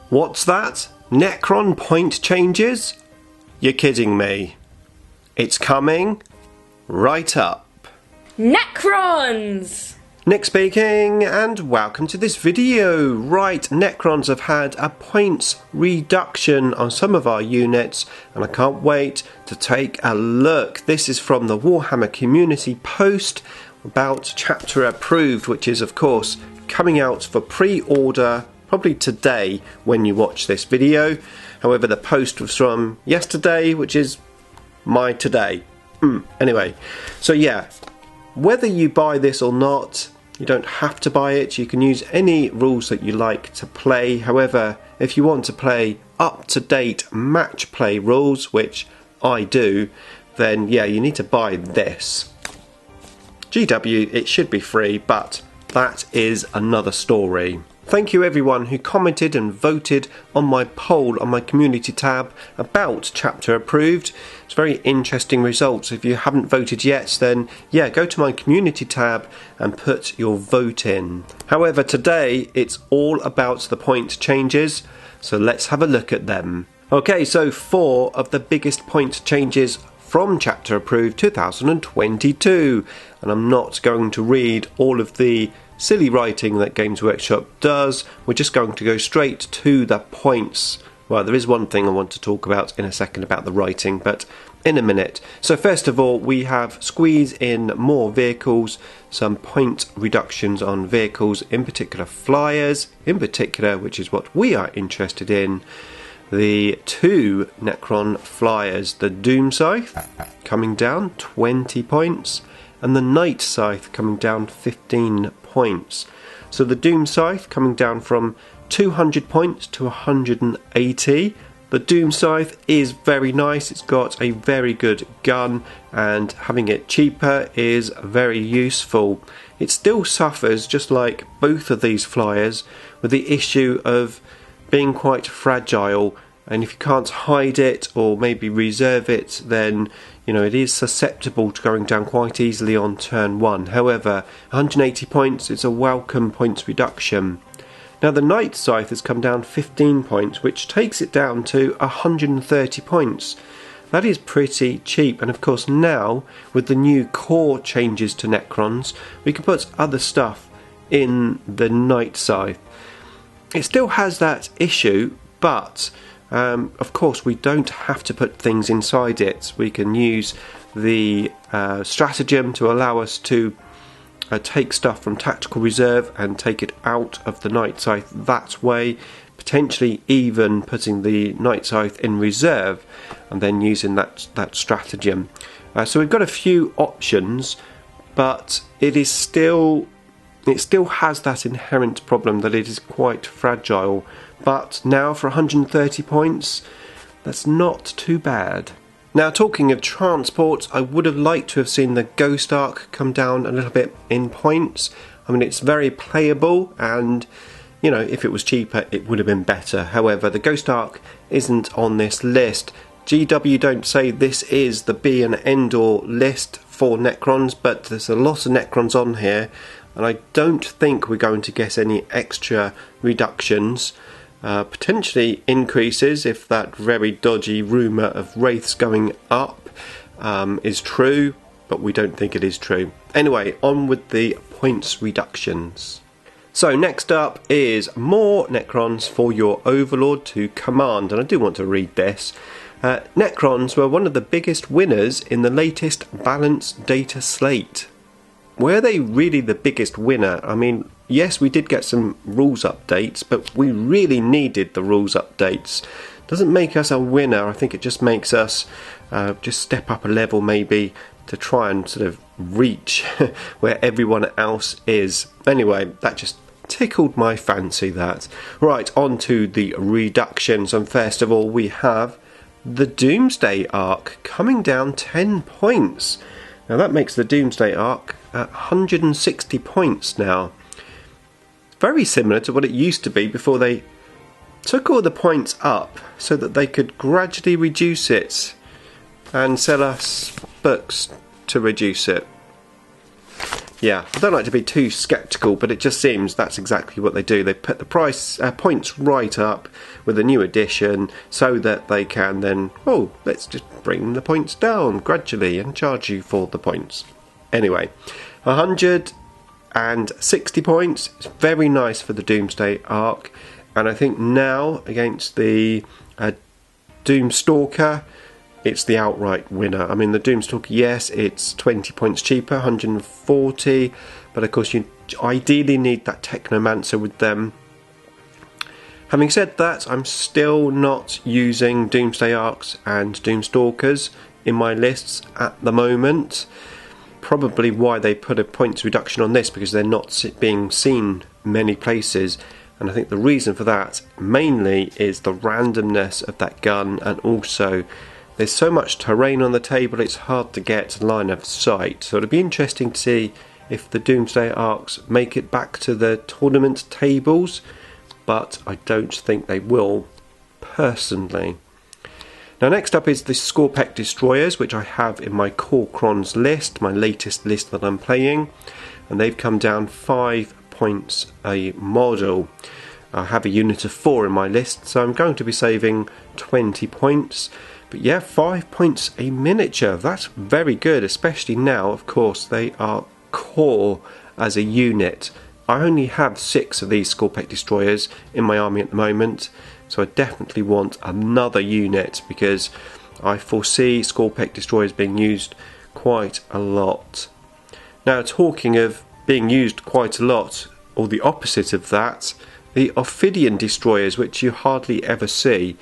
What's that? Necron point changes? You're kidding me. It's coming right up. Necrons! Nick speaking, and welcome to this video. Right, Necrons have had a points reduction on some of our units, and I can't wait to take a look. This is from the Warhammer Community post about Chapter Approved, which is of course coming out for pre-order probably today when you watch this video. However, the post was from yesterday, which is my today. Anyway, so yeah, whether you buy this or not, you don't have to buy it. You can use any rules that you like to play. However, if you want to play up-to-date match play rules, which I do, then yeah, you need to buy this. GW, it should be free, but that is another story. Thank you everyone who commented and voted on my poll on my community tab about Chapter Approved. It's very interesting results. If you haven't voted yet, then yeah, go to my community tab and put your vote in. However, today it's all about the point changes, so let's have a look at them. Okay, so 4 of the biggest point changes from Chapter Approved 2022, and I'm not going to read all of the silly writing that Games Workshop does. We're just going to go straight to the points. Well, there is one thing I want to talk about in a second about the writing, but in a minute. So first of all, we have squeeze in more vehicles, some point reductions on vehicles, in particular flyers, in particular, which is what we are interested in. The 2 Necron flyers, the Doom Scythe coming down 20 points, and the Night Scythe coming down 15 points. So the Doom Scythe coming down from 200 points to 180. The Doom Scythe is very nice. It's got a very good gun, and having it cheaper is very useful. It still suffers, just like both of these flyers, with the issue of being quite fragile, and if you can't hide it or maybe reserve it, then you know it is susceptible to going down quite easily on turn 1. However, 180 points is a welcome points reduction. Now the Night Scythe has come down 15 points, which takes it down to 130 points. That is pretty cheap, and of course now with the new core changes to Necrons, we can put other stuff in the Night Scythe. It still has that issue, but of course we don't have to put things inside it. We can use the stratagem to allow us to take stuff from tactical reserve and take it out of the Night Scythe that way, potentially even putting the Night Scythe in reserve and then using that stratagem. So we've got a few options, but it still has that inherent problem that it is quite fragile. But now for 130 points, that's not too bad. Now, talking of transport, I would have liked to have seen the Ghost Ark come down a little bit in points. I mean, it's very playable, and you know, if it was cheaper it would have been better. However, the Ghost Ark isn't on this list. GW don't say this is the be and end all list for Necrons, but there's a lot of Necrons on here, and I don't think we're going to get any extra reductions. Potentially increases if that very dodgy rumour of wraiths going up is true, but we don't think it is true. Anyway, on with the points reductions. So next up is more Necrons for your Overlord to command, and I do want to read this. Necrons were one of the biggest winners in the latest balanced data slate. Were they really the biggest winner? I mean, yes, we did get some rules updates, but we really needed the rules updates. Doesn't make us a winner. I think it just makes us just step up a level maybe to try and sort of reach where everyone else is. Anyway, that just tickled my fancy, that. Right, on to the reductions, and first of all we have the Doomsday Arc coming down 10 points. Now that makes the Doomsday Arc at 160 points now. Very similar to what it used to be before they took all the points up so that they could gradually reduce it and sell us books to reduce it. yeah, I don't like to be too sceptical, but it just seems that's exactly what they do. They put the points right up with a new edition so that they can then, oh, let's just bring the points down gradually and charge you for the points. Anyway, 160 points. It's very nice for the Doomsday Arc, and I think now against the Doomstalker, it's the outright winner. I mean, the Doomstalker, yes, it's 20 points cheaper, 140, but of course you ideally need that Technomancer with them. Having said that, I'm still not using Doomsday Arcs and Doomstalkers in my lists at the moment. Probably why they put a points reduction on this, because they're not being seen many places, and I think the reason for that mainly is the randomness of that gun, and also there's so much terrain on the table it's hard to get line of sight. So it'll be interesting to see if the Doomsday Arcs make it back to the tournament tables, but I don't think they will personally. Now next up is the Scorpec Destroyers, which I have in my Corcrons list, my latest list that I'm playing, and they've come down 5 points a model. I have a unit of 4 in my list, so I'm going to be saving 20 points. But yeah, 5 points a miniature, that's very good, especially now, of course, they are core as a unit. I only have 6 of these Scorpec Destroyers in my army at the moment, so I definitely want another unit, because I foresee Scorpec Destroyers being used quite a lot. Now, talking of being used quite a lot, or the opposite of that, the Ophidian Destroyers, which you hardly ever see,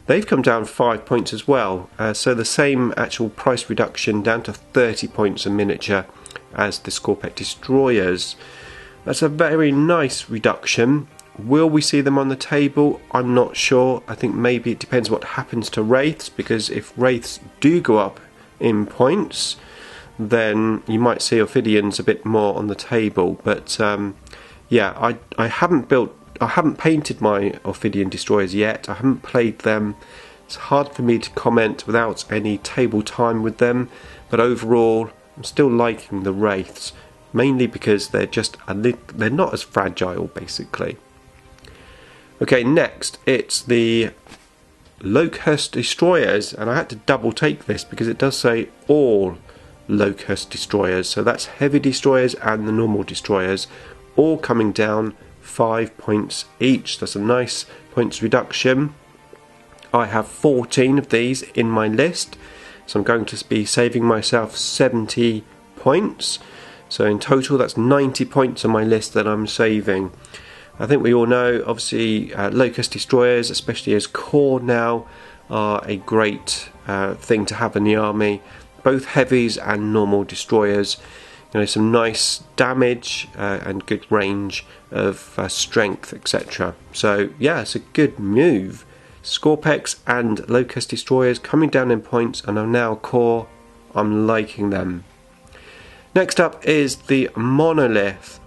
they've come down 5 points as well, so the same actual price reduction, down to 30 points a miniature as the Scorpec Destroyers. That's a very nice reduction. Will we see them on the table? I'm not sure. I think maybe it depends what happens to Wraiths, because if Wraiths do go up in points, then you might see Ophidians a bit more on the table. But yeah, I haven't painted my Ophidian Destroyers yet. I haven't played them. It's hard for me to comment without any table time with them, but overall I'm still liking the Wraiths, mainly because they're just they're not as fragile, basically. Okay, next it's the Locust Destroyers, and I had to double take this because it does say all Locust Destroyers, so that's heavy destroyers and the normal destroyers, all coming down 5 points each. That's a nice points reduction. I have 14 of these in my list, so I'm going to be saving myself 70 points. So in total that's 90 points on my list that I'm saving. I think we all know, obviously, Locust Destroyers, especially as core now, are a great thing to have in the army. Both heavies and normal destroyers. You know, some nice damage and good range of strength, etc. So yeah, it's a good move. Scorpex and Locust Destroyers coming down in points and are now core. I'm liking them. Next up is the Monolith,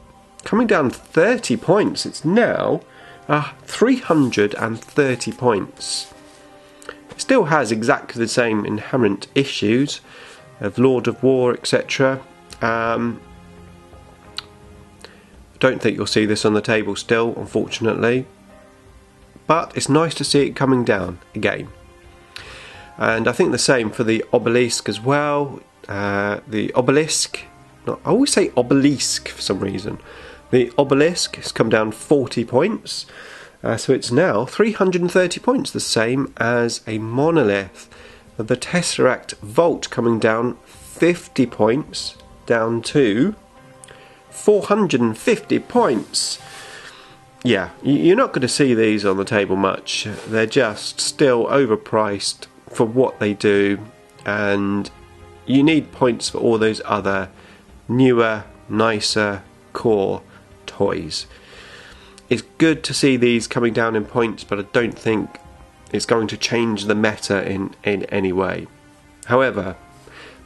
coming down 30 points. It's now 330 points. It still has exactly the same inherent issues of Lord of War, etc. Don't think you'll see this on the table still, unfortunately, but it's nice to see it coming down again. And I think the same for the Obelisk as well. The Obelisk, I always say Obelisk for some reason. The Obelisk has come down 40 points, so it's now 330 points, the same as a Monolith. The Tesseract Vault coming down 50 points, down to 450 points. Yeah, you're not going to see these on the table much. They're just still overpriced for what they do, and you need points for all those other newer, nicer core toys. It's good to see these coming down in points, but I don't think it's going to change the meta in any way. However,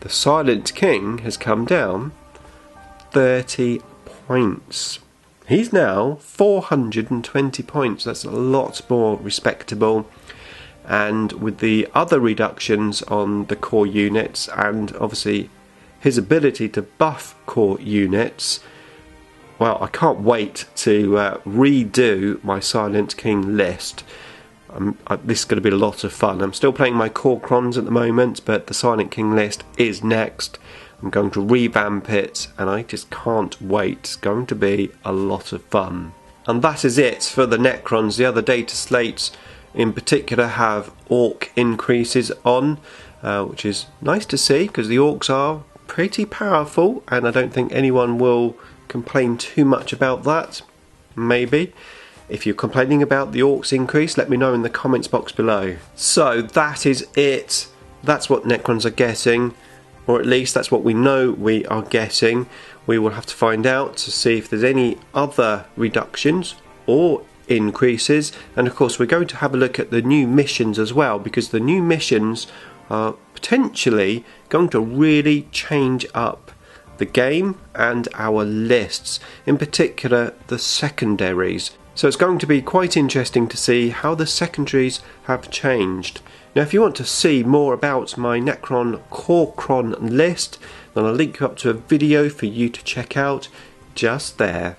the Silent King has come down 30 points. He's now 420 points. That's a lot more respectable. And with the other reductions on the core units, and obviously his ability to buff core units. Well, I can't wait to redo my Silent King list. This is going to be a lot of fun. I'm still playing my core crons at the moment, but the Silent King list is next. I'm going to revamp it, and I just can't wait. It's going to be a lot of fun. And that is it for the Necrons. The other data slates in particular have orc increases on, which is nice to see, because the orcs are pretty powerful, and I don't think anyone will complain too much about that. Maybe. If you're complaining about the orcs increase, let me know in the comments box below. So that is it. That's what Necrons are getting, or at least that's what we know we are getting. We will have to find out to see if there's any other reductions or increases, and of course we're going to have a look at the new missions as well, because the new missions are potentially going to really change up the game and our lists, in particular the secondaries. So it's going to be quite interesting to see how the secondaries have changed. Now if you want to see more about my Necron core cron list, then I'll link you up to a video for you to check out just there.